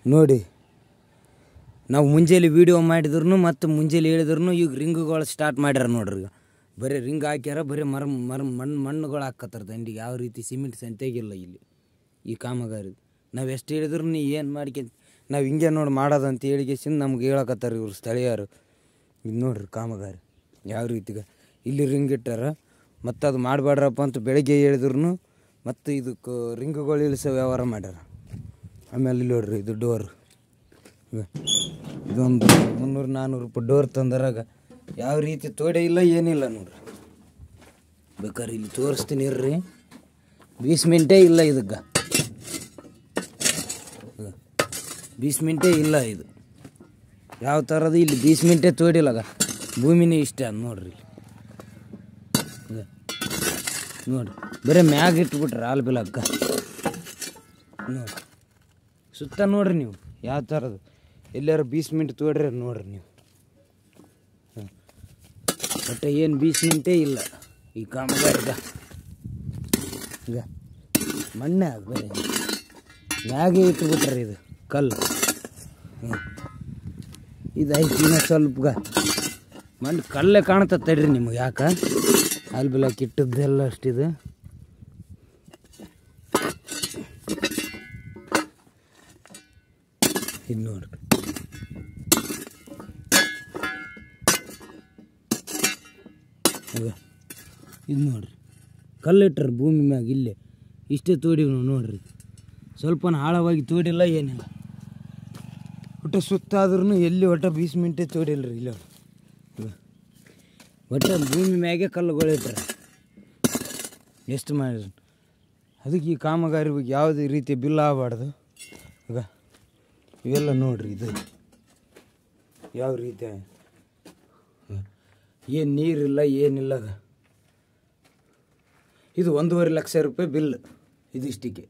ನೋಡಿ ನಾವು ಮುಂಜಾನೆ ವೀಡಿಯೋ ಮಾಡಿದ್ರು ಮತ್ತು ಮುಂಜಾನೆ ಹೇಳಿದ್ರು ಈಗ ರಿಂಗ್ಗಳು ಸ್ಟಾರ್ಟ್ ಮಾಡ್ಯಾರ ನೋಡ್ರಿ. ಈಗ ಬರೀ ರಿಂಗ್ ಹಾಕ್ಯಾರ, ಬರೀ ಮಣ್ಣುಗಳು ಹಾಕತ್ತಾರ ದಂಡಿಗೆ. ಯಾವ ರೀತಿ ಸಿಮೆಂಟ್ ಸಂತೆಗಿಲ್ಲ ಇಲ್ಲಿ ಈ ಕಾಮಗಾರಿ. ನಾವು ಎಷ್ಟು ಹೇಳಿದ್ರು ನೀ ಏನು ಮಾಡ್ಕೊಂತ ನಾವು ಹಿಂಗೆ ನೋಡಿ ಮಾಡೋದಂತ ಹೇಳಿಗೆಸಿಂದ ನಮ್ಗೆ ಹೇಳಕತ್ತಾರ ಇವ್ರು ಸ್ಥಳೀಯರು. ಇದು ನೋಡ್ರಿ ಕಾಮಗಾರಿ ಯಾವ ರೀತಿಗೆ ಇಲ್ಲಿ ರಿಂಗ್ ಇಟ್ಟಾರ. ಮತ್ತು ಅದು ಮಾಡಬೇಡ್ರಪ್ಪ ಅಂತ ಬೆಳಗ್ಗೆ ಹೇಳಿದ್ರು ಮತ್ತು ಇದಕ್ಕೆ ರಿಂಗ್ಗಳು ಇಳಿಸೋ ವ್ಯವಹಾರ ಮಾಡ್ಯಾರ. ಆಮೇಲೆ ಇಲ್ಲಿ ನೋಡ್ರಿ ಇದು ಡೋರ್, ಇದೊಂದು 300-400 ರೂಪಾಯಿ ಡೋರ್ ತಂದರಾಗ ಯಾವ ರೀತಿ ತೋಡೆ ಇಲ್ಲ ಏನಿಲ್ಲ ನೋಡ್ರಿ. ಬೇಕಾದ್ರೆ ಇಲ್ಲಿ ತೋರಿಸ್ತೀನಿ ಇರ್ರಿ. ಬೇಸ್ಮೆಂಟೇ ಇಲ್ಲ ಇದಕ್ಕೆ, ಬೇಸ್ಮೆಂಟೇ ಇಲ್ಲ. ಇದು ಯಾವ ಥರದ್ದು ಇಲ್ಲಿ ಬೇಸ್ಮೆಂಟೇ ತೋಡಿಲ್ಲಗ, ಭೂಮಿನೇ ಇಷ್ಟ ಅದ ನೋಡ್ರಿ. ನೋಡ್ರಿ ಬರೀ ಮ್ಯಾಗ ಇಟ್ಬಿಟ್ರೆ ಹಾಲು ಬಿಲಕ್ಕ ನೋಡ್ರಿ. ಸುತ್ತ ನೋಡ್ರಿ ನೀವು ಯಾವ ಥರದ್ದು ಎಲ್ಲಾರು ಬೇಸ್ಮೆಂಟ್ ತೋಡ್ರಿ ನೋಡ್ರಿ ನೀವು. ಒಟ್ಟು ಏನು ಬೇಸ್ಮೆಂಟೇ ಇಲ್ಲ ಈ ಕಾಮಗಾರಿಗ. ಈಗ ಮಣ್ಣಾಗ ಬರೀ ಮ್ಯಾಗೆ ಇಟ್ಬಿಟ್ರಿ ಇದು ಕಲ್ಲು. ಇದು ಐತಿ ಇನ್ನೂ ಸ್ವಲ್ಪ ಮಣ್ಣು ಕಲ್ಲೇ ಕಾಣ್ತದೆ ತಡ್ರಿ ನಿಮಗೆ. ಯಾಕೆ ಅಲ್ಲಿ ಬಿಲಾಕ್ ಇಟ್ಟದ್ದೆಲ್ಲ ಅಷ್ಟಿದೆ. ಇದು ನೋಡ್ರಿ ಇದು ನೋಡ್ರಿ ಕಲ್ಲು ಇಟ್ಟರು ಭೂಮಿ ಮ್ಯಾಗ. ಇಲ್ಲೇ ಇಷ್ಟೇ ತೋಡಿವಿ ನಾವು ನೋಡ್ರಿ. ಸ್ವಲ್ಪ ಆಳವಾಗಿ ತೋಡಿಲ್ಲ ಏನಿಲ್ಲ. ಒಟ್ಟು ಸುತ್ತಾದ್ರೂ ಎಲ್ಲಿ ಒಟ್ಟು ಬೇಸ್ಮೆಂಟೇ ತೋಡಿಲ್ರಿ ಇಲ್ಲ. ಒಟ್ಟು ಭೂಮಿ ಮ್ಯಾಗೆ ಕಲ್ಲುಗಳು ಇಟ್ಟಾರೆ. ಎಷ್ಟು ಮಾಡಿದ್ರು ಅದಕ್ಕೆ ಈ ಕಾಮಗಾರಿ ಯಾವುದೇ ರೀತಿ ಬಿಲ್ ಆಗಬಾರ್ದು. ಈಗ ಇವೆಲ್ಲ ನೋಡ್ರಿ ಇದು ಯಾವ ರೀತಿ ಏನು ನೀರಿಲ್ಲ ಏನಿಲ್ಲ. ಇದು 1.5 ಲಕ್ಷ ರೂಪಾಯಿ ಬಿಲ್ ಇದಿಷ್ಟಕ್ಕೆ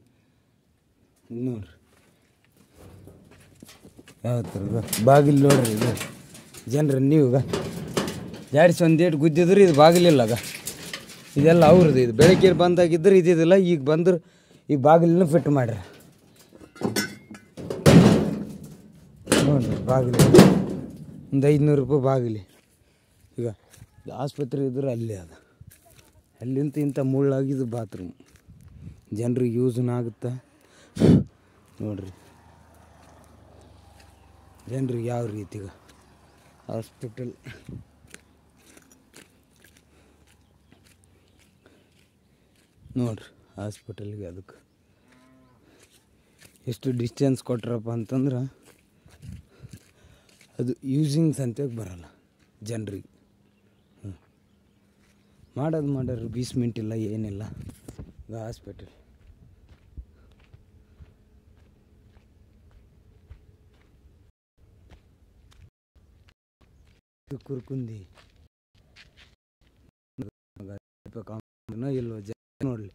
ನೋಡ್ರಿ. ಯಾವ ಥರ ಬಾಗಿಲು ನೋಡ್ರಿ. ಇದು ಜನರು ನೀವೀಗ ಜಾಡಿಸಿ ಒಂದೇಟು ಗುದ್ದಿದ್ರು ಇದು ಬಾಗಿಲಿಲ್ಲ. ಇದೆಲ್ಲ ಅವ್ರದ್ದು. ಇದು ಬೆಳಗ್ಗೆ ಬಂದಾಗಿದ್ದರೆ ಇದ್ದಿದ್ದಿಲ್ಲ. ಈಗ ಬಂದ್ರೆ ಈ ಬಾಗಿಲನ್ನು ಫಿಟ್ ಮಾಡ್ಯಾರ ನೋಡ್ರಿ. ಬಾಗಿಲು ಒಂದು 500 ರೂಪಾಯಿ ಬಾಗಿಲಿ. ಈಗ ಆಸ್ಪತ್ರೆ ಇದ್ರೆ ಅಲ್ಲೇ ಅದ. ಅಲ್ಲಿಂತ ಇಂಥ ಮುಳ್ಳಾಗಿದ್ದು ಬಾತ್ರೂಮ್ ಜನರಿಗೆ ಯೂಸ್ನ ಆಗುತ್ತಾ ನೋಡ್ರಿ. ಜನರಿಗೆ ಯಾವ ರೀತಿಗ ಹಾಸ್ಪಿಟಲ್ ನೋಡ್ರಿ. ಹಾಸ್ಪಿಟಲ್ಗೆ ಅದಕ್ಕೆ ಎಷ್ಟು ಡಿಸ್ಟೆನ್ಸ್ ಕೊಟ್ರಪ್ಪ ಅಂತಂದ್ರೆ ಅದು ಯೂಸಿಂಗ್ ಸಂತೆಗೆ ಬರಲ್ಲ ಜನರಿಗೆ. ಮಾಡ್ಯಾರ ಬೇಸ್ಮೆಂಟ್ ಇಲ್ಲ ಏನಿಲ್ಲ. ಈಗ ಹಾಸ್ಪಿಟಲ್ ಕುರ್ಕುಂದಿ ಇಲ್ವ ನೋಡ್ಲಿ